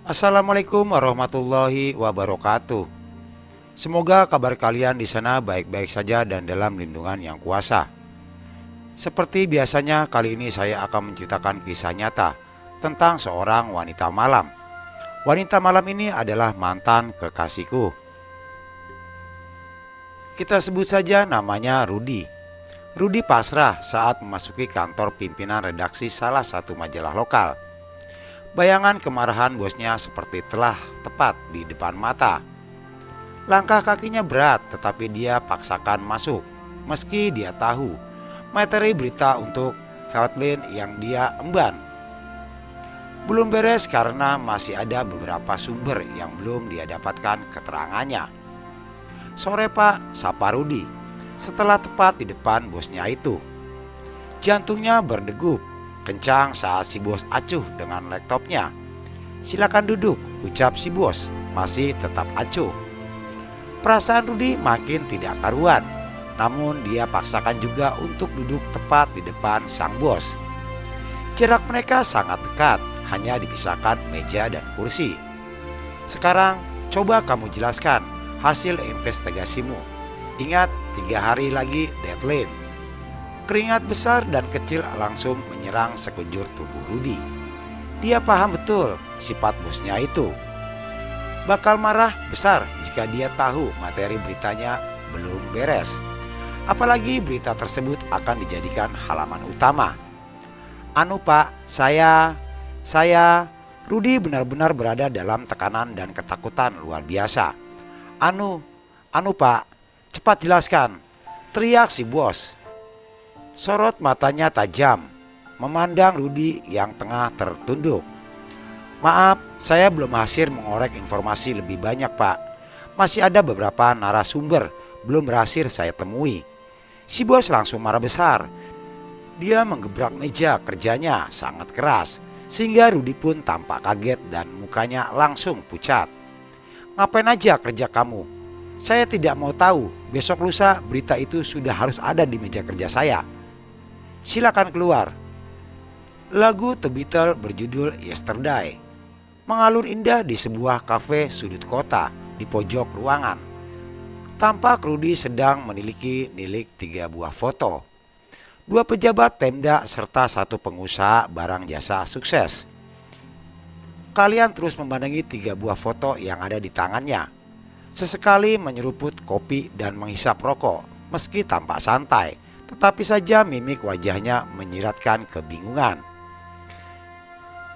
Assalamualaikum warahmatullahi wabarakatuh. Semoga kabar kalian di sana baik-baik saja dan dalam lindungan yang kuasa. Seperti biasanya, kali ini saya akan menceritakan kisah nyata tentang seorang wanita malam. Wanita malam ini adalah mantan kekasihku. Kita sebut saja namanya Rudi. Rudi pasrah saat memasuki kantor pimpinan redaksi salah satu majalah lokal. Bayangan kemarahan bosnya seperti telah tepat di depan mata. Langkah kakinya berat, tetapi dia paksakan masuk. Meski dia tahu materi berita untuk headline yang dia emban belum beres karena masih ada beberapa sumber yang belum dia dapatkan keterangannya. "Sore Pak," sapa Rudi setelah tepat di depan bosnya itu. Jantungnya berdegup kencang saat si bos acuh dengan laptopnya. "Silakan duduk," ucap si bos masih tetap acuh. Perasaan Rudi makin tidak karuan, namun dia paksakan juga untuk duduk tepat di depan sang bos. Jarak mereka sangat dekat, hanya dipisahkan meja dan kursi. "Sekarang coba kamu jelaskan hasil investigasimu. Ingat, 3 hari lagi deadline." Keringat besar dan kecil langsung menyerang sekujur tubuh Rudi. Dia paham betul sifat bosnya itu. Bakal marah besar jika dia tahu materi beritanya belum beres. Apalagi berita tersebut akan dijadikan halaman utama. "Anu Pak, saya..." Rudi benar-benar berada dalam tekanan dan ketakutan luar biasa. Anu Pak, cepat jelaskan," teriak si bos. Sorot matanya tajam, memandang Rudi yang tengah tertunduk. "Maaf, saya belum berhasil mengorek informasi lebih banyak Pak. Masih ada beberapa narasumber belum berhasil saya temui." Si bos langsung marah besar. Dia menggebrak meja kerjanya sangat keras, sehingga Rudi pun tampak kaget dan mukanya langsung pucat. "Ngapain aja kerja kamu? Saya tidak mau tahu. Besok lusa berita itu sudah harus ada di meja kerja saya. Silakan keluar." Lagu The Beatles berjudul Yesterday mengalun indah di sebuah kafe sudut kota di pojok ruangan. Tampak Rudi sedang nilik 3 buah foto. 2 pejabat Pemda serta 1 pengusaha barang jasa sukses. Kalian terus memandangi 3 buah foto yang ada di tangannya. Sesekali menyeruput kopi dan menghisap rokok. Meski tampak santai, tetapi saja mimik wajahnya menyiratkan kebingungan.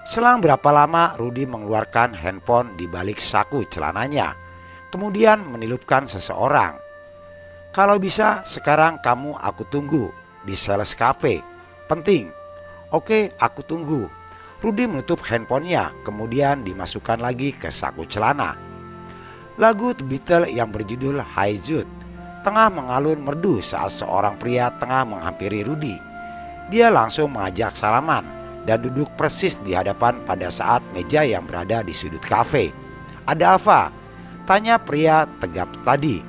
Selang berapa lama Rudi mengeluarkan handphone di balik saku celananya, kemudian menilupkan seseorang. "Kalau bisa sekarang kamu aku tunggu di sales cafe. Penting." "Oke, aku tunggu." Rudi menutup handphonenya, kemudian dimasukkan lagi ke saku celana. Lagu The Beatles yang berjudul Hey Jude tengah mengalun merdu saat seorang pria tengah menghampiri Rudi. Dia langsung mengajak salaman dan duduk persis di hadapan pada saat meja yang berada di sudut kafe. "Ada apa?" tanya pria tegap tadi.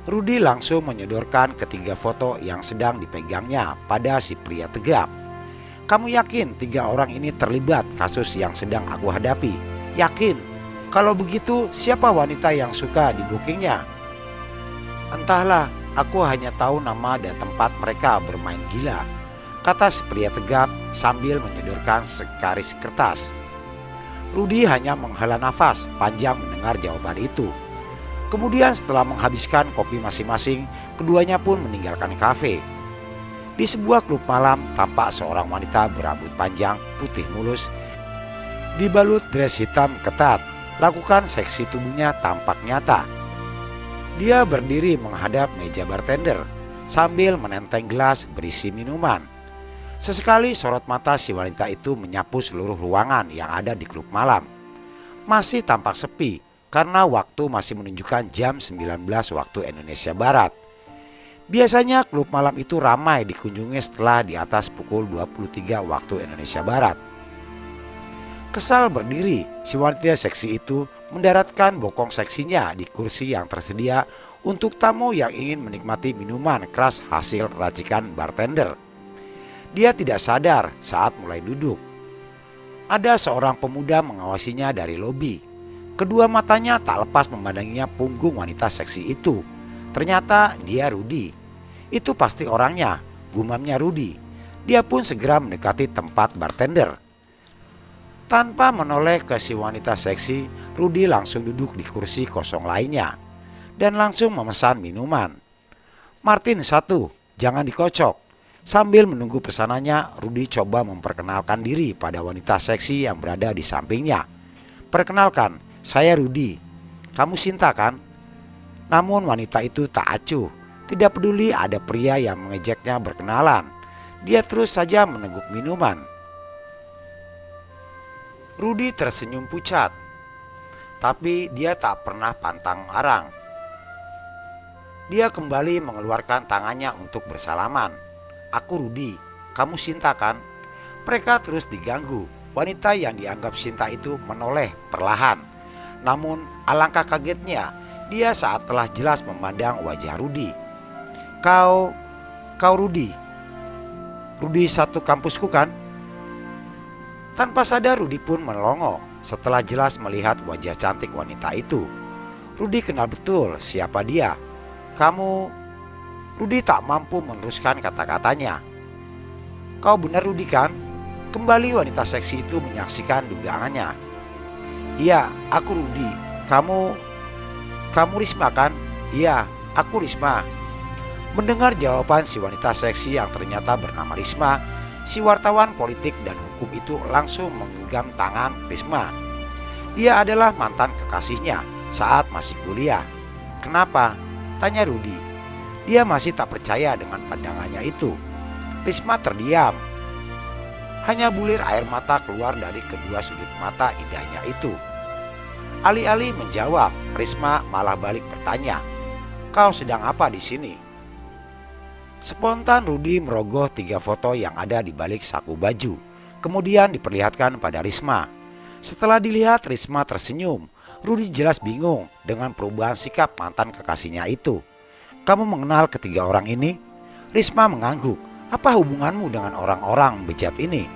Rudi langsung menyodorkan ketiga foto yang sedang dipegangnya pada si pria tegap. "Kamu yakin 3 orang ini terlibat kasus yang sedang aku hadapi?" "Yakin." "Kalau begitu siapa wanita yang suka di bookingnya?" "Entahlah, aku hanya tahu nama dan tempat mereka bermain gila," kata si pria tegap sambil menyodorkan sekaris kertas. Rudi hanya menghela nafas panjang mendengar jawaban itu. Kemudian setelah menghabiskan kopi masing-masing, keduanya pun meninggalkan kafe. Di sebuah klub malam tampak seorang wanita berambut panjang putih mulus, dibalut dress hitam ketat, lakukan seksi tubuhnya tampak nyata. Dia berdiri menghadap meja bartender sambil menenteng gelas berisi minuman. Sesekali sorot mata si wanita itu menyapu seluruh ruangan yang ada di klub malam. Masih tampak sepi karena waktu masih menunjukkan jam 19 waktu Indonesia Barat. Biasanya klub malam itu ramai dikunjungi setelah di atas pukul 23 waktu Indonesia Barat. Kesal berdiri, si wanita seksi itu mendaratkan bokong seksinya di kursi yang tersedia untuk tamu yang ingin menikmati minuman keras hasil racikan bartender. Dia tidak sadar saat mulai duduk. Ada seorang pemuda mengawasinya dari lobi. Kedua matanya tak lepas memandanginya punggung wanita seksi itu. Ternyata dia Rudy. Itu pasti orangnya, gumamnya Rudy. Dia pun segera mendekati tempat bartender. Tanpa menoleh ke si wanita seksi, Rudy langsung duduk di kursi kosong lainnya dan langsung memesan minuman. "Martin satu, jangan dikocok." Sambil menunggu pesanannya, Rudy coba memperkenalkan diri pada wanita seksi yang berada di sampingnya. "Perkenalkan, saya Rudy. Kamu Sinta kan?" Namun wanita itu tak acuh. Tidak peduli ada pria yang mengejeknya berkenalan. Dia terus saja meneguk minuman. Rudy tersenyum pucat, tapi dia tak pernah pantang arang. Dia kembali mengeluarkan tangannya untuk bersalaman. "Aku Rudy, kamu Sinta kan?" Mereka terus diganggu. Wanita yang dianggap Sinta itu menoleh perlahan. Namun alangkah kagetnya dia saat telah jelas memandang wajah Rudy. Kau Rudy. Rudy satu kampusku kan?" Tanpa sadar Rudy pun melongo setelah jelas melihat wajah cantik wanita itu. Rudy kenal betul siapa dia. Rudy tak mampu meneruskan kata-katanya. "Kau benar Rudy kan?" Kembali wanita seksi itu menyaksikan dugaannya. "Iya, aku Rudy. Kamu Risma kan?" "Iya, aku Risma." Mendengar jawaban si wanita seksi yang ternyata bernama Risma, si wartawan politik dan hukum itu langsung menggenggam tangan Risma. Dia adalah mantan kekasihnya saat masih kuliah. "Kenapa?" tanya Rudy. Dia masih tak percaya dengan pandangannya itu. Risma terdiam. Hanya bulir air mata keluar dari kedua sudut mata indahnya itu. Alih-alih menjawab, Risma malah balik bertanya, "Kau sedang apa di sini?" Spontan Rudy merogoh 3 foto yang ada di balik saku baju, kemudian diperlihatkan pada Risma. Setelah dilihat, Risma tersenyum. Rudy jelas bingung dengan perubahan sikap mantan kekasihnya itu. "Kamu mengenal ketiga orang ini?" Risma mengangguk. "Apa hubunganmu dengan orang-orang bejat ini?"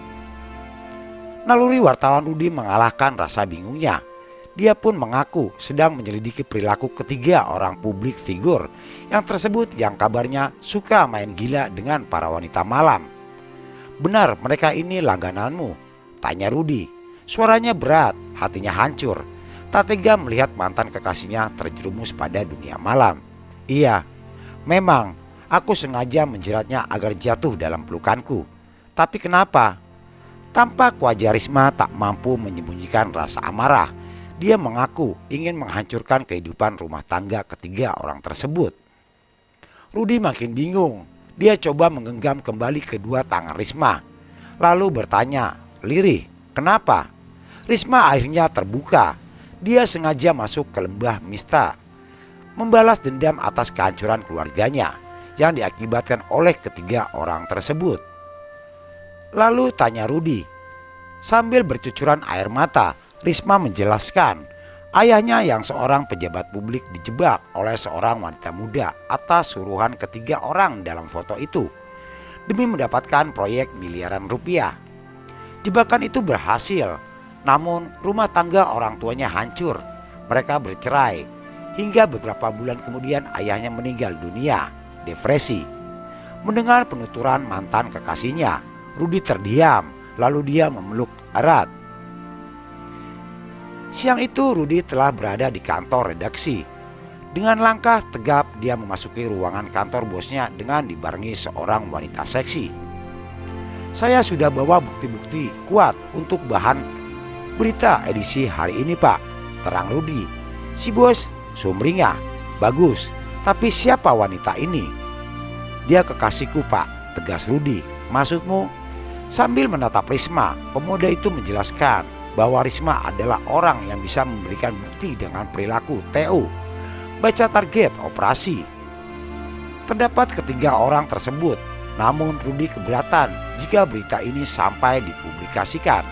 Naluri wartawan Rudy mengalahkan rasa bingungnya. Dia pun mengaku sedang menyelidiki perilaku ketiga orang publik figur yang tersebut yang kabarnya suka main gila dengan para wanita malam. "Benar mereka ini langgananmu?" tanya Rudy. Suaranya berat, hatinya hancur. Tak tega melihat mantan kekasihnya terjerumus pada dunia malam. "Iya, memang aku sengaja menjeratnya agar jatuh dalam pelukanku." "Tapi kenapa?" Tampak wajah Risma tak mampu menyembunyikan rasa amarah. Dia mengaku ingin menghancurkan kehidupan rumah tangga ketiga orang tersebut. Rudy makin bingung. Dia coba menggenggam kembali kedua tangan Risma, lalu bertanya, "Lirih, kenapa?" Risma akhirnya terbuka. Dia sengaja masuk ke lembah Mista, membalas dendam atas kehancuran keluarganya yang diakibatkan oleh ketiga orang tersebut. Lalu tanya Rudy. Sambil bercucuran air mata, Risma menjelaskan ayahnya yang seorang pejabat publik dijebak oleh seorang wanita muda atas suruhan ketiga orang dalam foto itu demi mendapatkan proyek miliaran rupiah. Jebakan itu berhasil, namun rumah tangga orang tuanya hancur. Mereka bercerai hingga beberapa bulan kemudian ayahnya meninggal dunia, depresi. Mendengar penuturan mantan kekasihnya, Rudy terdiam, lalu dia memeluk erat. Siang itu Rudy telah berada di kantor redaksi. Dengan langkah tegap dia memasuki ruangan kantor bosnya dengan dibarengi seorang wanita seksi. "Saya sudah bawa bukti-bukti kuat untuk bahan berita edisi hari ini, Pak," terang Rudy. Si bos sumringah. "Bagus, tapi siapa wanita ini?" "Dia kekasihku, Pak," tegas Rudy. "Maksudmu?" Sambil menatap Risma, pemuda itu menjelaskan bahwa Risma adalah orang yang bisa memberikan bukti dengan perilaku TO. Baca target operasi. Terdapat ketiga orang tersebut, namun Rudy keberatan jika berita ini sampai dipublikasikan.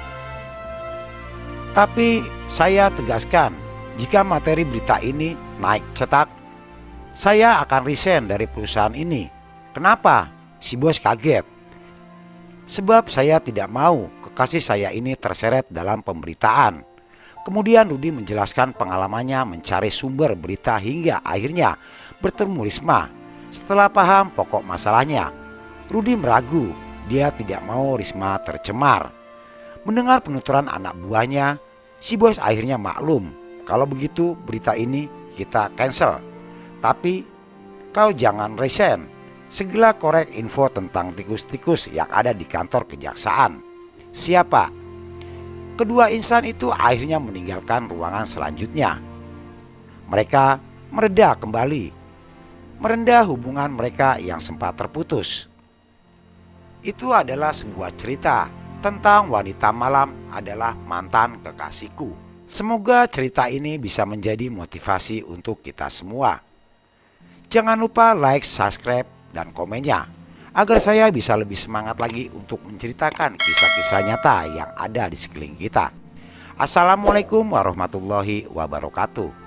"Tapi saya tegaskan, jika materi berita ini naik cetak, saya akan resign dari perusahaan ini." "Kenapa?" Si bos kaget. "Sebab saya tidak mau kasih saya ini terseret dalam pemberitaan. Kemudian Rudi menjelaskan pengalamannya mencari sumber berita hingga akhirnya bertemu Risma. Setelah paham pokok masalahnya, Rudi meragu, dia tidak mau Risma tercemar. Mendengar penuturan anak buahnya, si bos akhirnya maklum. Kalau begitu berita ini kita cancel. Tapi kau jangan resign. Segera korek info tentang tikus-tikus yang ada di kantor kejaksaan. Siapa? Kedua insan itu akhirnya meninggalkan ruangan selanjutnya. Mereka mereda kembali, merendah hubungan mereka yang sempat terputus. Itu adalah sebuah cerita tentang wanita malam adalah mantan kekasihku. Semoga cerita ini bisa menjadi motivasi untuk kita semua. Jangan lupa like, subscribe, dan komennya agar saya bisa lebih semangat lagi untuk menceritakan kisah-kisah nyata yang ada di sekeliling kita. Assalamualaikum warahmatullahi wabarakatuh.